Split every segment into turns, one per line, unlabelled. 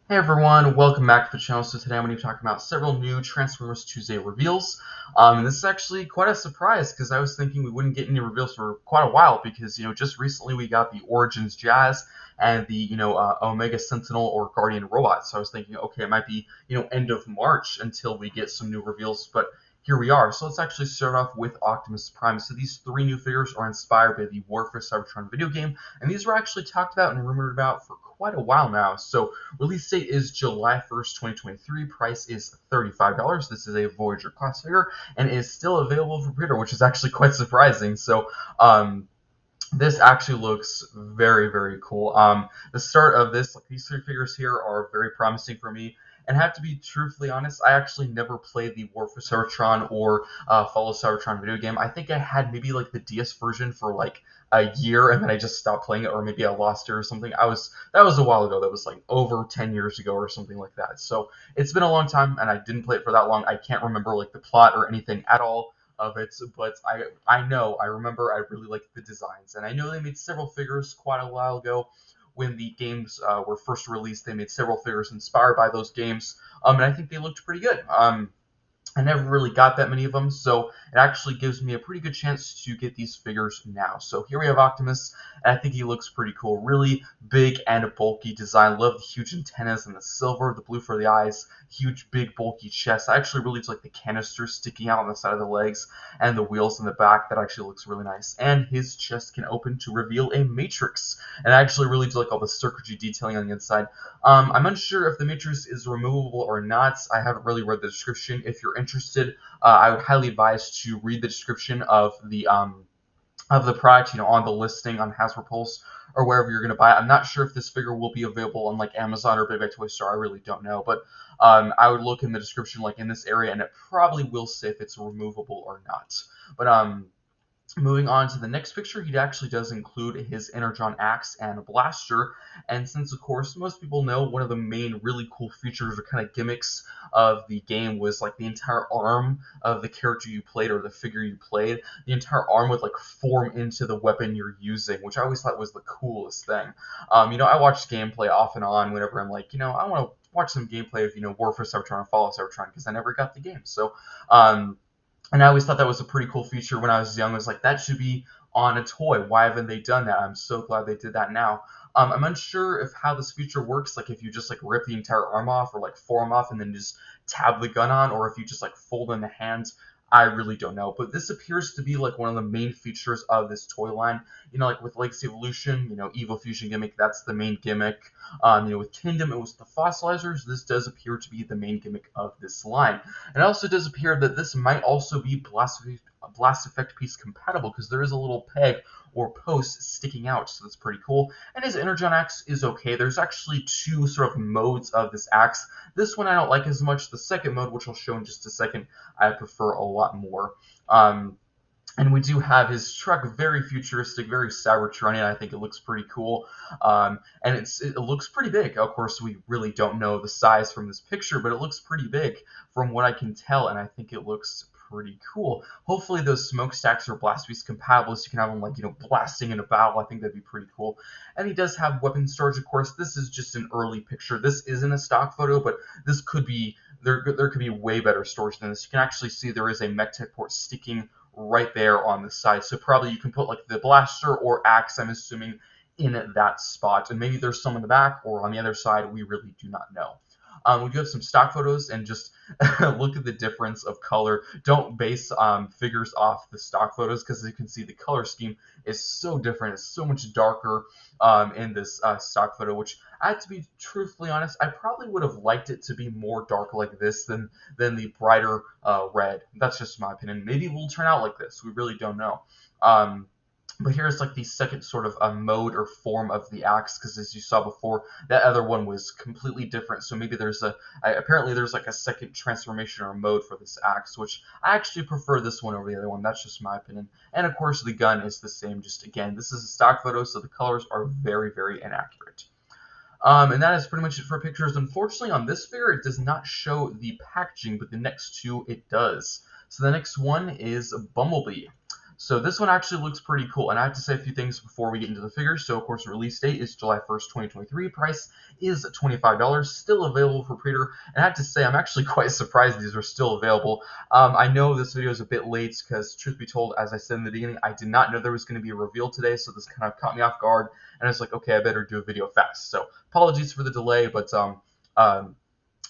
Hey everyone, welcome back to the channel. So today I'm going to be talking about several new Transformers Tuesday reveals. And this is actually quite a surprise because I was thinking we wouldn't get any reveals for quite a while because, just recently we got the Origins Jazz and the, Omega Sentinel or Guardian Robot. So I was thinking, okay, it might be, end of March until we get some new reveals, but here we are. So let's actually start off with Optimus Prime. So these three new figures are inspired by the War for Cybertron video game, and these were actually talked about and rumored about for quite a while now. So release date is July 1st, 2023. Price is $35. This is a Voyager class figure and is still available for pre-order, which is actually quite surprising. So, this actually looks very, very cool. The start of this, like these three figures here, are very promising for me. And have to be truthfully honest, I actually never played the War for Cybertron or Follow Cybertron video game. I think I had maybe like the DS version for like a year, and then I just stopped playing it, or maybe I lost it or something. That was a while ago. That was like over 10 years ago or something like that. So it's been a long time, and I didn't play it for that long. I can't remember like the plot or anything at all of it, but I remember I really liked the designs, and I know they made several figures quite a while ago when the games were first released. They made several figures inspired by those games, and I think they looked pretty good. I never really got that many of them, so it actually gives me a pretty good chance to get these figures now. So here we have Optimus, and I think he looks pretty cool. Really big and bulky design. Love the huge antennas and the silver, the blue for the eyes, huge, big, bulky chest. I actually really like the canisters sticking out on the side of the legs and the wheels in the back. That actually looks really nice. And his chest can open to reveal a matrix. And I actually really do like all the circuitry detailing on the inside. I'm unsure if the matrix is removable or not. I haven't really read the description. If you're interested, I would highly advise to read the description of the product, on the listing on Hasbro Pulse or wherever you're going to buy it. I'm not sure if this figure will be available on like Amazon or Big Bad Toy Store. I really don't know, but I would look in the description like in this area, and it probably will say if it's removable or not. But moving on to the next picture, he actually does include his Energon axe and blaster, and since of course most people know one of the main really cool features or kind of gimmicks of the game was like the entire arm of the character you played or the figure you played, the entire arm would like form into the weapon you're using, which I always thought was the coolest thing. I watch gameplay off and on whenever I'm like, I want to watch some gameplay of War for Cybertron and Fall of Cybertron because I never got the game. So and I always thought that was a pretty cool feature when I was young. I was like, that should be on a toy. Why haven't they done that? I'm so glad they did that now. I'm unsure if how this feature works, like if you just like rip the entire arm off or like forearm off and then just tab the gun on, or if you just like fold in the hands. I really don't know, but this appears to be like one of the main features of this toy line. Like with Legacy Evolution, Evo Fusion gimmick, that's the main gimmick. With Kingdom, it was the fossilizers. This does appear to be the main gimmick of this line. And it also does appear that this might also be Blast Effect piece compatible because there is a little peg or post sticking out, so that's pretty cool. And his Energon axe is okay. There's actually two sort of modes of this axe. This one I don't like as much. The second mode, which I'll show in just a second, I prefer a lot more. And we do have his truck, very futuristic, very Cybertronian. I think it looks pretty cool. And it looks pretty big. Of course, we really don't know the size from this picture, but it looks pretty big from what I can tell, and I think it looks pretty cool. Hopefully those smokestacks are blast beast compatible, so you can have them like blasting in a battle. I think that'd be pretty cool. And he does have weapon storage, of course. This is just an early picture. This isn't a stock photo, but this could be there could be way better storage than this. You can actually see there is a mech tech port sticking right there on the side, so probably you can put like the blaster or axe, I'm assuming, in that spot, and maybe there's some in the back or on the other side. We really do not know. We do have some stock photos, and just look at the difference of color. Don't base figures off the stock photos because, as you can see, the color scheme is so different. It's so much darker in this stock photo, which I have to be truthfully honest, I probably would have liked it to be more dark like this than the brighter red. That's just my opinion. Maybe it will turn out like this. We really don't know. But here's like the second sort of mode or form of the axe, because as you saw before, that other one was completely different. So maybe apparently there's like a second transformation or mode for this axe, which I actually prefer this one over the other one. That's just my opinion. And of course the gun is the same. Just again, this is a stock photo, so the colors are very, very inaccurate. And that is pretty much it for pictures. Unfortunately, on this figure, it does not show the packaging, but the next two it does. So the next one is Bumblebee. So this one actually looks pretty cool, and I have to say a few things before we get into the figures. So of course, the release date is July 1st, 2023. Price is $25, still available for pre-order. And I have to say, I'm actually quite surprised these are still available. I know this video is a bit late because, truth be told, as I said in the beginning, I did not know there was going to be a reveal today, so this kind of caught me off guard. And I was like, okay, I better do a video fast. So apologies for the delay, but um,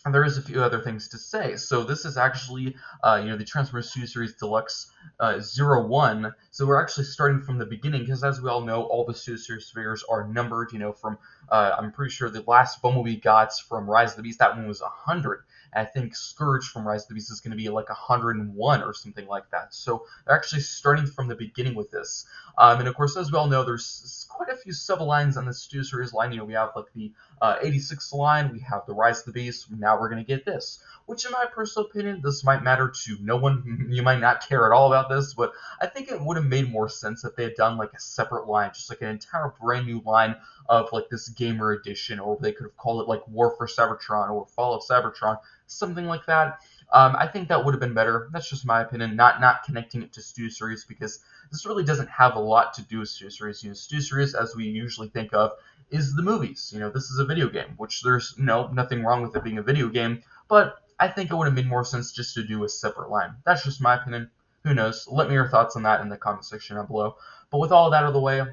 and there is a few other things to say. So this is actually, the Transformers Studio Series Deluxe 01. So we're actually starting from the beginning because, as we all know, all the Studio Series figures are numbered. From I'm pretty sure the last Bumblebee got from Rise of the Beast, that one was 100. And I think Scourge from Rise of the Beast is going to be like 101 or something like that. So they're actually starting from the beginning with this. And of course, as we all know, there's quite a few sub-lines on the Studio Series line. We have like the 86 line, we have the Rise of the Beast, now we're going to get this. Which, in my personal opinion, this might matter to no one. You might not care at all about this, but I think it would have made more sense if they had done like a separate line, just like an entire brand new line of like this gamer edition, or they could have called it like War for Cybertron or Fall of Cybertron, something like that. I think that would have been better. That's just my opinion. Not connecting it to Studio Series, because this really doesn't have a lot to do with Studio Series. Studio Series, as we usually think of, is the movies. This is a video game, which there's nothing wrong with it being a video game, but I think it would have made more sense just to do a separate line. That's just my opinion. Who knows? Let me know your thoughts on that in the comment section down below. But with all that out of the way,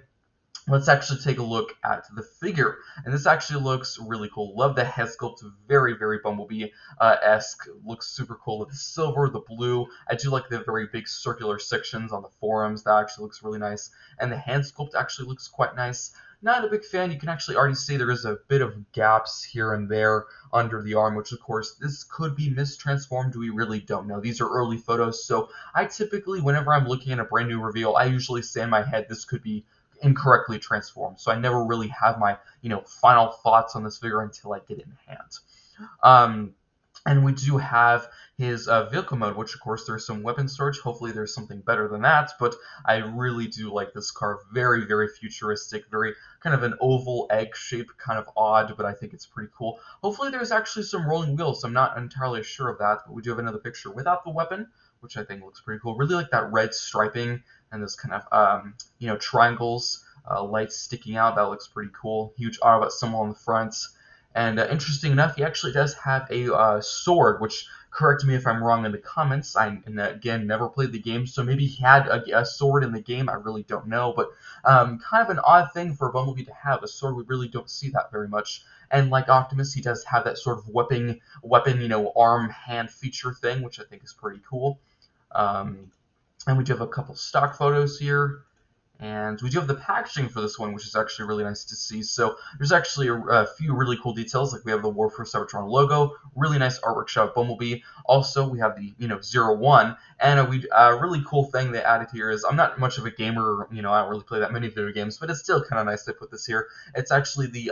let's actually take a look at the figure. And this actually looks really cool. Love the head sculpt, very, very Bumblebee-esque. Looks super cool with the silver, the blue. I do like the very big circular sections on the forearms. That actually looks really nice. And the hand sculpt actually looks quite nice. Not a big fan. You can actually already see there is a bit of gaps here and there under the arm, which of course this could be mistransformed. We really don't know. These are early photos, so I typically, whenever I'm looking at a brand new reveal, I usually say in my head this could be incorrectly transformed. So I never really have my final thoughts on this figure until I get it in hand. And we do have his vehicle mode, which of course there's some weapon storage. Hopefully there's something better than that, but I really do like this car. Very, very futuristic, very kind of an oval egg shape, kind of odd, but I think it's pretty cool. Hopefully there's actually some rolling wheels. I'm not entirely sure of that, but we do have another picture without the weapon, which I think looks pretty cool. Really like that red striping and this kind of triangles, lights sticking out. That looks pretty cool. Huge Autobot symbol on the front. And interesting enough, he actually does have a sword, which, correct me if I'm wrong in the comments. Again, never played the game, so maybe he had a sword in the game. I really don't know, but kind of an odd thing for Bumblebee to have. A sword, we really don't see that very much. And like Optimus, he does have that sort of weapon, arm, hand feature thing, which I think is pretty cool. And we do have a couple stock photos here. And we do have the packaging for this one, which is actually really nice to see. So there's actually a few really cool details, like we have the War for Cybertron logo, really nice artwork shot of Bumblebee. Also, we have the 01, and a really cool thing they added here is, I'm not much of a gamer, I don't really play that many video games, but it's still kind of nice to put this here. It's actually the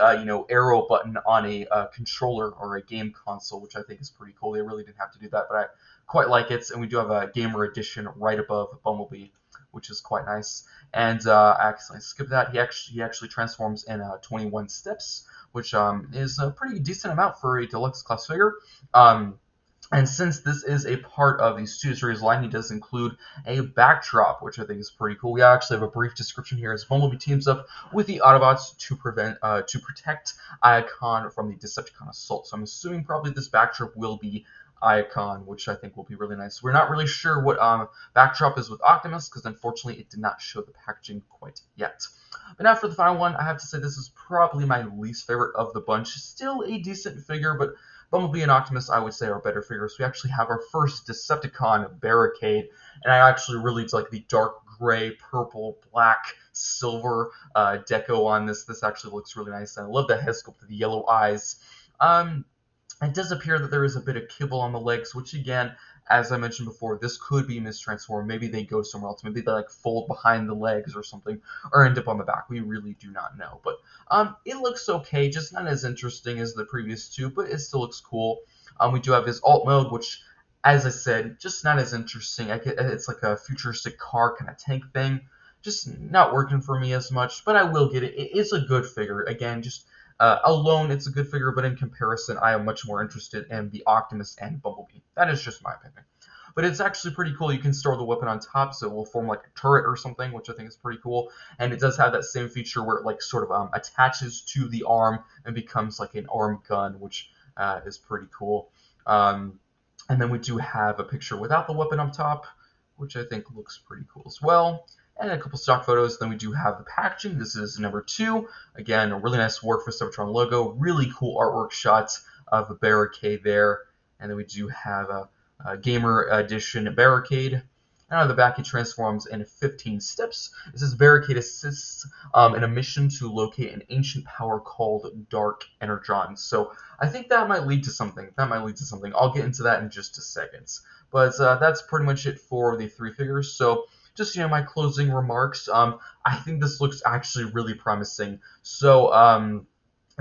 arrow button on a controller or a game console, which I think is pretty cool. They really didn't have to do that, but I quite like it. And we do have a gamer edition right above Bumblebee, which is quite nice. And I accidentally skipped that. He actually transforms in 21 steps, which is a pretty decent amount for a deluxe class figure. And since this is a part of the Studio Series line, he does include a backdrop, which I think is pretty cool. We actually have a brief description here as Bumblebee teams up with the Autobots to protect Iacon from the Decepticon assault. So I'm assuming probably this backdrop will be Iacon, which I think will be really nice. We're not really sure what backdrop is with Optimus, because unfortunately it did not show the packaging quite yet. But now for the final one, I have to say this is probably my least favorite of the bunch. Still a decent figure, but Bumblebee and Optimus, I would say, are better figures. We actually have our first Decepticon Barricade, and I actually really like the dark gray, purple, black, silver deco on this. This actually looks really nice, and I love the head sculpt with the yellow eyes. It does appear that there is a bit of kibble on the legs, which again, as I mentioned before, this could be mistransformed. Maybe they go somewhere else. Maybe they like fold behind the legs or something, or end up on the back. We really do not know. But it looks okay, just not as interesting as the previous two, but it still looks cool. We do have his alt mode, which, as I said, just not as interesting. It's like a futuristic car kind of tank thing. Just not working for me as much, but I will get it. It is a good figure. Again, just alone, it's a good figure, but in comparison, I am much more interested in the Optimus and Bumblebee. That is just my opinion. but it's actually pretty cool. You can store the weapon on top, so it will form like a turret or something, which I think is pretty cool. And it does have that same feature where it like sort of attaches to the arm and becomes like an arm gun, which is pretty cool. Um, and then we do have a picture without the weapon up top, which I think looks pretty cool as well. And a couple stock photos. Then we do have the packaging. This is number 2. Again, a really nice War for Cybertron logo. Really cool artwork shots of a Barricade there. And then we do have a Gamer Edition Barricade. And on the back, it transforms in 15 steps. It says Barricade assists in a mission to locate an ancient power called Dark Energon. So I think that might lead to something. I'll get into that in just a second. But that's pretty much it for the 3 figures. So just my closing remarks. I think this looks actually really promising. So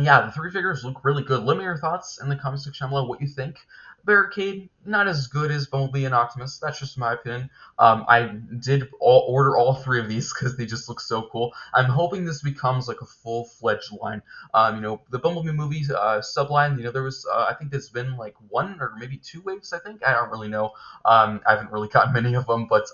yeah, the 3 figures look really good. Let me know your thoughts in the comment section below. What you think? Barricade, not as good as Bumblebee and Optimus. That's just my opinion. I did order all 3 of these because they just look so cool. I'm hoping this becomes like a full-fledged line. The Bumblebee movie subline. There was I think there's been like 1 or maybe 2 waves. I think I don't really know. I haven't really gotten many of them, but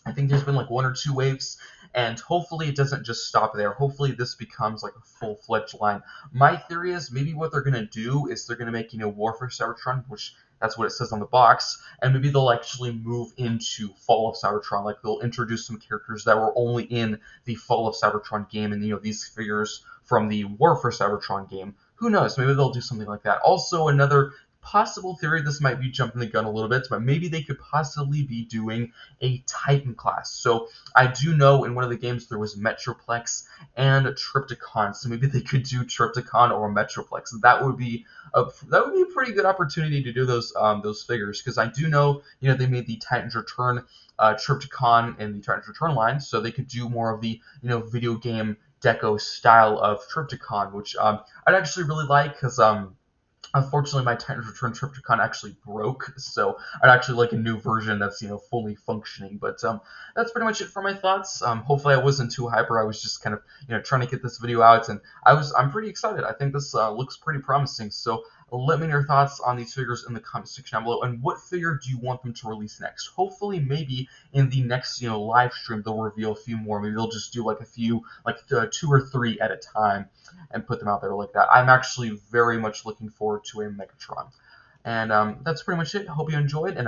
I think there's been like 1 or 2 waves, and hopefully it doesn't just stop there. Hopefully this becomes like a full-fledged line. My theory is maybe what they're gonna do is they're gonna make War for Cybertron, which that's what it says on the box, and maybe they'll actually move into Fall of Cybertron. Like they'll introduce some characters that were only in the Fall of Cybertron game, and these figures from the War for Cybertron game. Who knows? Maybe they'll do something like that. Also, another possible theory, this might be jumping the gun a little bit, but maybe they could possibly be doing a Titan class. So I do know in one of the games there was Metroplex and Trypticon, so maybe they could do Trypticon or Metroplex. That would be a pretty good opportunity to do those figures, because I do know they made the Titans Return Trypticon in the Titans Return line, so they could do more of the video game deco style of Trypticon, which I'd actually really like, because unfortunately, my Titans Return Trypticon actually broke, so I'd actually like a new version that's fully functioning. But that's pretty much it for my thoughts. Hopefully, I wasn't too hyper. I was just kind of trying to get this video out, and I'm pretty excited. I think this looks pretty promising. So let me know your thoughts on these figures in the comment section down below, and what figure do you want them to release next? Hopefully, maybe in the next live stream they'll reveal a few more. Maybe they'll just do like a few, like 2 or 3 at a time, and put them out there like that. I'm actually very much looking forward to a Megatron. And that's pretty much it. Hope you enjoyed, and